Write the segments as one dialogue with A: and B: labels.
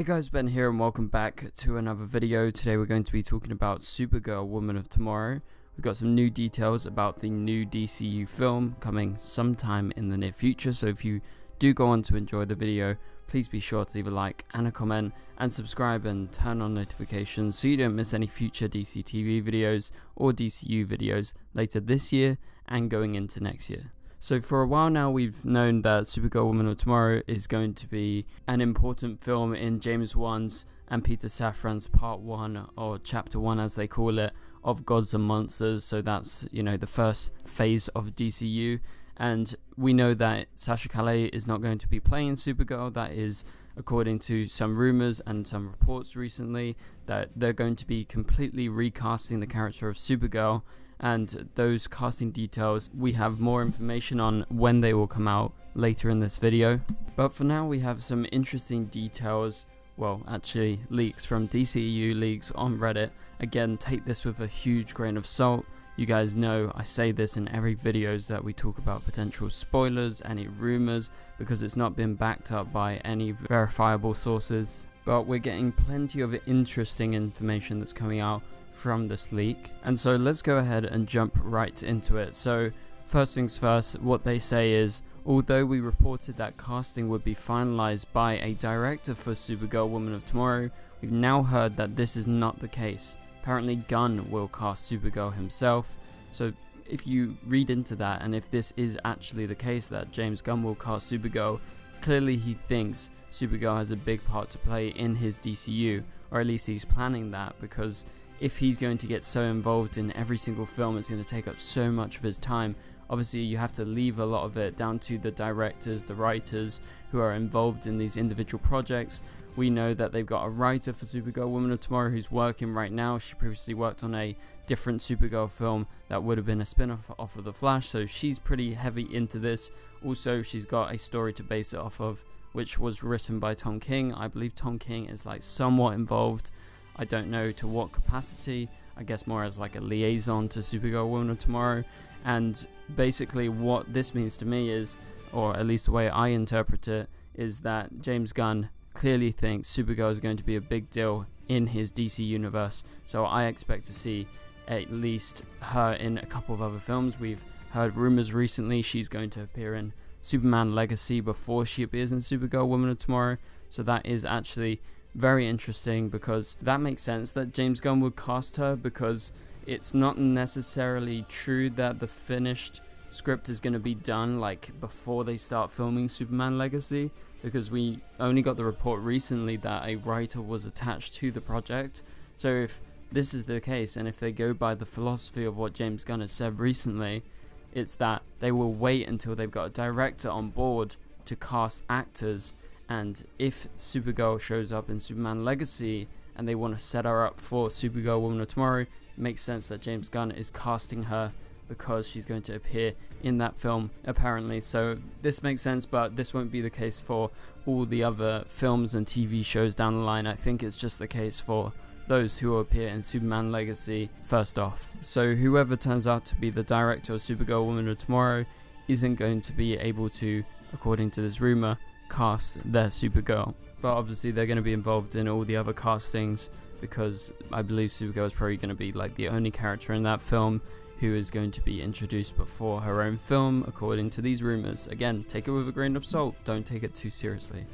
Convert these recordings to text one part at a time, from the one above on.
A: Hey guys, Ben here and welcome back to another video. Today we're going to be talking about Supergirl, Woman of Tomorrow. We've got some new details about the new DCEU film coming sometime in the near future, so if you do go on to enjoy the video, please be sure to leave a like and a comment and subscribe and turn on notifications so you don't miss any future DCTV videos or DCEU videos later this year and going into next year. So for a while now we've known that Supergirl Woman of Tomorrow is going to be an important film in James Wan's and Peter Safran's part 1, or chapter 1 as they call it, of Gods and Monsters. So that's, the first phase of DCU, and we know that Sasha Calle is not going to be playing Supergirl. That is according to some rumors and some reports recently, that they're going to be completely recasting the character of Supergirl. And those casting details, we have more information on when they will come out later in this video. But for now we have some interesting details, well actually leaks from DCEU leaks on Reddit. Again, take this with a huge grain of salt. You guys know I say this in every videos that we talk about potential spoilers, any rumors, because it's not been backed up by any verifiable sources. But we're getting plenty of interesting information that's coming out from this leak, and so let's go ahead and jump right into it. So first things first, what they say is, although we reported that casting would be finalized by a director for Supergirl Woman of Tomorrow, we've now heard that this is not the case. Apparently Gunn will cast Supergirl himself. So if you read into that, and if this is actually the case that James Gunn will cast Supergirl, clearly he thinks Supergirl has a big part to play in his DCU, or at least he's planning that, because if he's going to get so involved in every single film, it's going to take up so much of his time. Obviously you have to leave a lot of it down to the directors, the writers who are involved in these individual projects. We know that they've got a writer for Supergirl Woman of Tomorrow who's working right now. She previously worked on a different Supergirl film that would have been a spin-off off of The Flash, so she's pretty heavy into this. Also, she's got a story to base it off of, which was written by Tom King. I believe Tom King is somewhat involved. I don't know to what capacity, I guess more as a liaison to Supergirl Woman of Tomorrow. And basically what this means to me is, or at least the way I interpret it, is that James Gunn clearly thinks Supergirl is going to be a big deal in his DC universe. So I expect to see at least her in a couple of other films. We've heard rumors recently she's going to appear in Superman Legacy before she appears in Supergirl Woman of Tomorrow. So that is actually very interesting, because that makes sense that James Gunn would cast her, because it's not necessarily true that the finished script is going to be done before they start filming Superman Legacy, because we only got the report recently that a writer was attached to the project. So if this is the case, and if they go by the philosophy of what James Gunn has said recently, it's that they will wait until they've got a director on board to cast actors. And if Supergirl shows up in Superman Legacy and they want to set her up for Supergirl Woman of Tomorrow, it makes sense that James Gunn is casting her because she's going to appear in that film apparently. So this makes sense, but this won't be the case for all the other films and TV shows down the line. I think it's just the case for those who will appear in Superman Legacy first off. So whoever turns out to be the director of Supergirl Woman of Tomorrow isn't going to be able to, according to this rumor, cast their Supergirl. But obviously they're going to be involved in all the other castings, because I believe Supergirl is probably going to be the only character in that film who is going to be introduced before her own film, according to these rumors. Again, take it with a grain of salt, don't take it too seriously.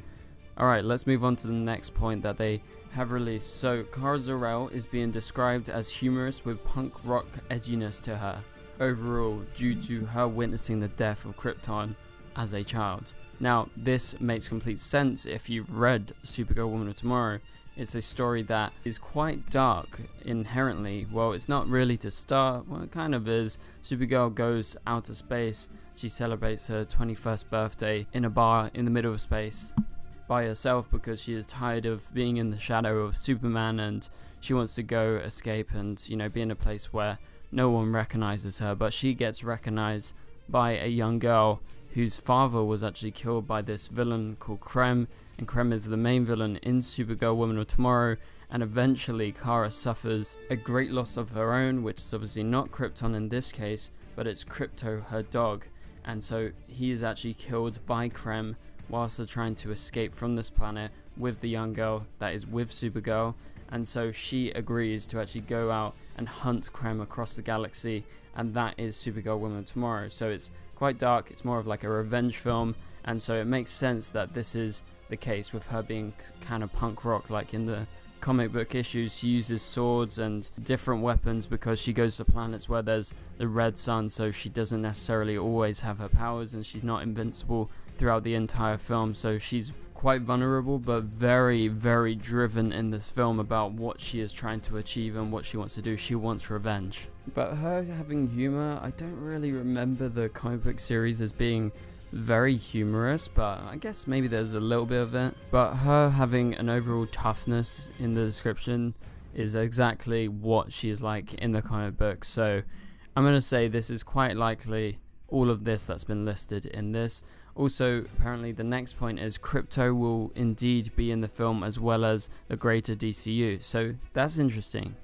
A: Alright, let's move on to the next point that they have released. So Kara Zor-El is being described as humorous with punk rock edginess to her overall, due to her witnessing the death of Krypton as a child. Now, this makes complete sense if you've read Supergirl Woman of Tomorrow. It's a story that is quite dark inherently. Well, it's not really to start. Well, it kind of is. Supergirl goes out to space. She celebrates her 21st birthday in a bar in the middle of space by herself, because she is tired of being in the shadow of Superman, and she wants to go escape and, be in a place where no one recognizes her. But she gets recognized by a young girl whose father was actually killed by this villain called Krem, and Krem is the main villain in Supergirl Woman of Tomorrow. And eventually Kara suffers a great loss of her own, which is obviously not Krypton in this case, but it's Krypto, her dog. And so he is actually killed by Krem whilst they're trying to escape from this planet with the young girl that is with Supergirl, and so she agrees to actually go out and hunt crime across the galaxy, and that is Supergirl Woman of Tomorrow. So it's quite dark, it's more of like a revenge film, and so it makes sense that this is the case with her being kind of punk rock. Like in the comic book issues, she uses swords and different weapons because she goes to planets where there's the red sun, so she doesn't necessarily always have her powers, and she's not invincible throughout the entire film. So she's quite vulnerable, but very, very driven in this film about what she is trying to achieve and what she wants to do. She wants revenge. But her having humor, I don't really remember the comic book series as being very humorous, but I guess maybe there's a little bit of it. But her having an overall toughness in the description is exactly what she is like in the comic book. So I'm going to say this is quite likely all of this that's been listed in this. Also, apparently the next point is Crypto will indeed be in the film as well as the greater DCU. So that's interesting.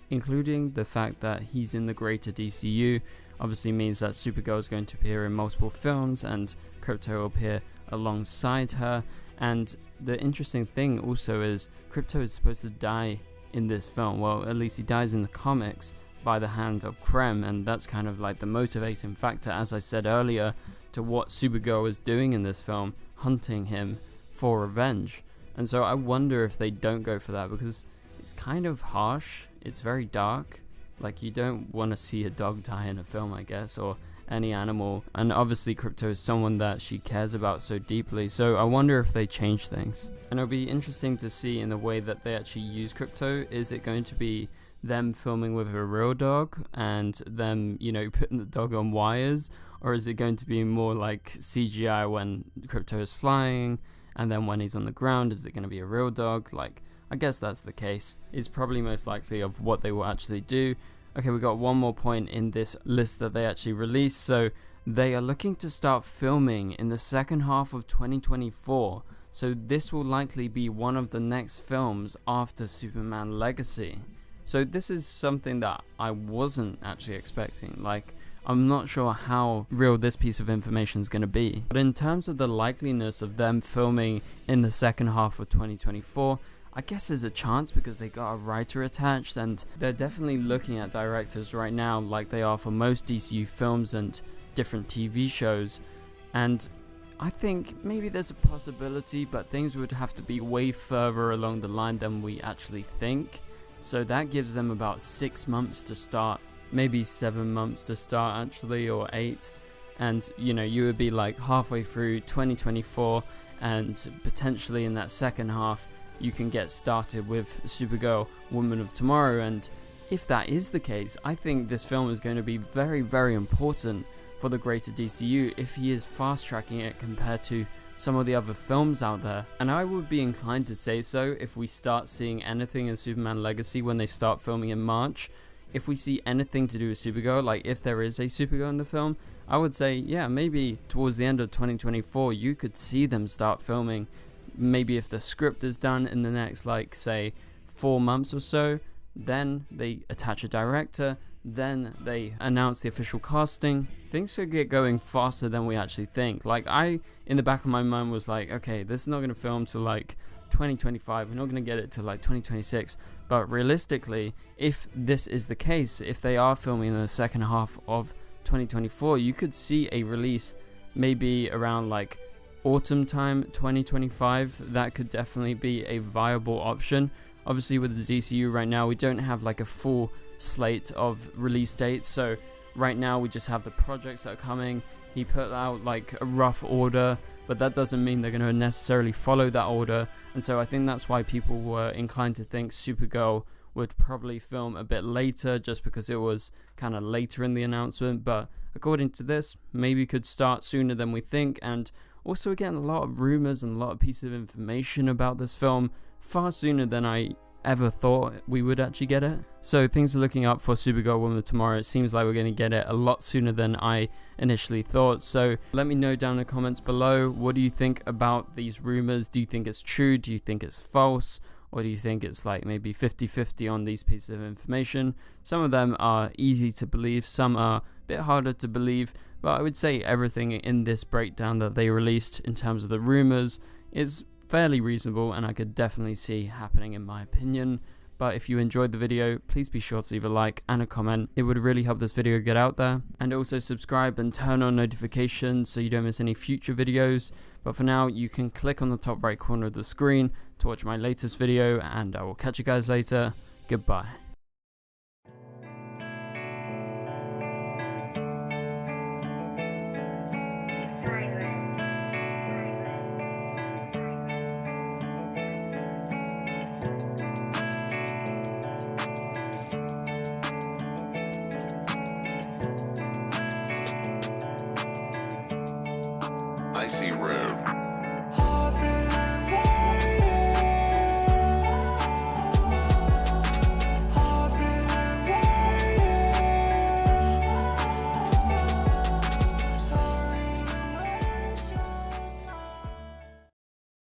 A: Including the fact that he's in the greater DCU obviously means that Supergirl is going to appear in multiple films and Crypto will appear alongside her. And the interesting thing also is Crypto is supposed to die in this film. Well, at least he dies in the comics by the hand of Krem, and that's kind of like the motivating factor, as I said earlier, to what Supergirl is doing in this film, hunting him for revenge. And so I wonder if they don't go for that, because it's kind of harsh, it's very dark. Like, you don't want to see a dog die in a film, I guess, or any animal. And obviously Crypto is someone that she cares about so deeply, so I wonder if they change things. And it'll be interesting to see in the way that they actually use Crypto. Is it going to be them filming with a real dog and them, you know, putting the dog on wires, or is it going to be more like CGI when Crypto is flying, and then when he's on the ground, is it going to be a real dog? Like, I guess that's the case. It's probably most likely of what they will actually do. Okay, we got one more point in this list that they actually released. So they are looking to start filming in the second half of 2024. So this will likely be one of the next films after Superman Legacy. So this is something that I wasn't actually expecting. Like, I'm not sure how real this piece of information is going to be. But in terms of the likeliness of them filming in the second half of 2024, I guess there's a chance because they got a writer attached, and they're definitely looking at directors right now like they are for most DCU films and different TV shows. And I think maybe there's a possibility, but things would have to be way further along the line than we actually think. So that gives them about 6 months to start, maybe 7 months to start actually, or 8. And you know, you would be like halfway through 2024, and potentially in that second half you can get started with Supergirl Woman of Tomorrow. And if that is the case, I think this film is going to be very, very important for the greater DCU if he is fast tracking it compared to some of the other films out there. And I would be inclined to say so if we start seeing anything in Superman Legacy when they start filming in March. If we see anything to do with Supergirl, like if there is a Supergirl in the film, I would say, yeah, maybe towards the end of 2024 you could see them start filming. Maybe if the script is done in the next, like, say 4 months or so, then they attach a director, then they announce the official casting. Things could get going faster than we actually think. Like, I, in the back of my mind, was like, okay, this is not going to film till like 2025, we're not going to get it till like 2026. But realistically, if this is the case, if they are filming in the second half of 2024, you could see a release maybe around like autumn time 2025. That could definitely be a viable option. Obviously with the DCU right now, we don't have like a full slate of release dates, so right now we just have the projects that are coming. He put out like a rough order, but that doesn't mean they're going to necessarily follow that order. And so I think that's why people were inclined to think Supergirl would probably film a bit later, just because it was kind of later in the announcement. But according to this, maybe could start sooner than we think. And also, again, a lot of rumors and a lot of pieces of information about this film far sooner than I ever thought we would actually get it. So things are looking up for Supergirl Woman of Tomorrow. It seems like we're going to get it a lot sooner than I initially thought. So let me know down in the comments below, what do you think about these rumors? Do you think it's true? Do you think it's false? Or do you think it's like maybe 50-50 on these pieces of information? Some of them are easy to believe, some are a bit harder to believe, but I would say everything in this breakdown that they released in terms of the rumors is fairly reasonable and I could definitely see happening in my opinion. But if you enjoyed the video, please be sure to leave a like and a comment. It would really help this video get out there. And also subscribe and turn on notifications so you don't miss any future videos. But for now, you can click on the top right corner of the screen to watch my latest video, and I will catch you guys later. Goodbye.
B: I see red.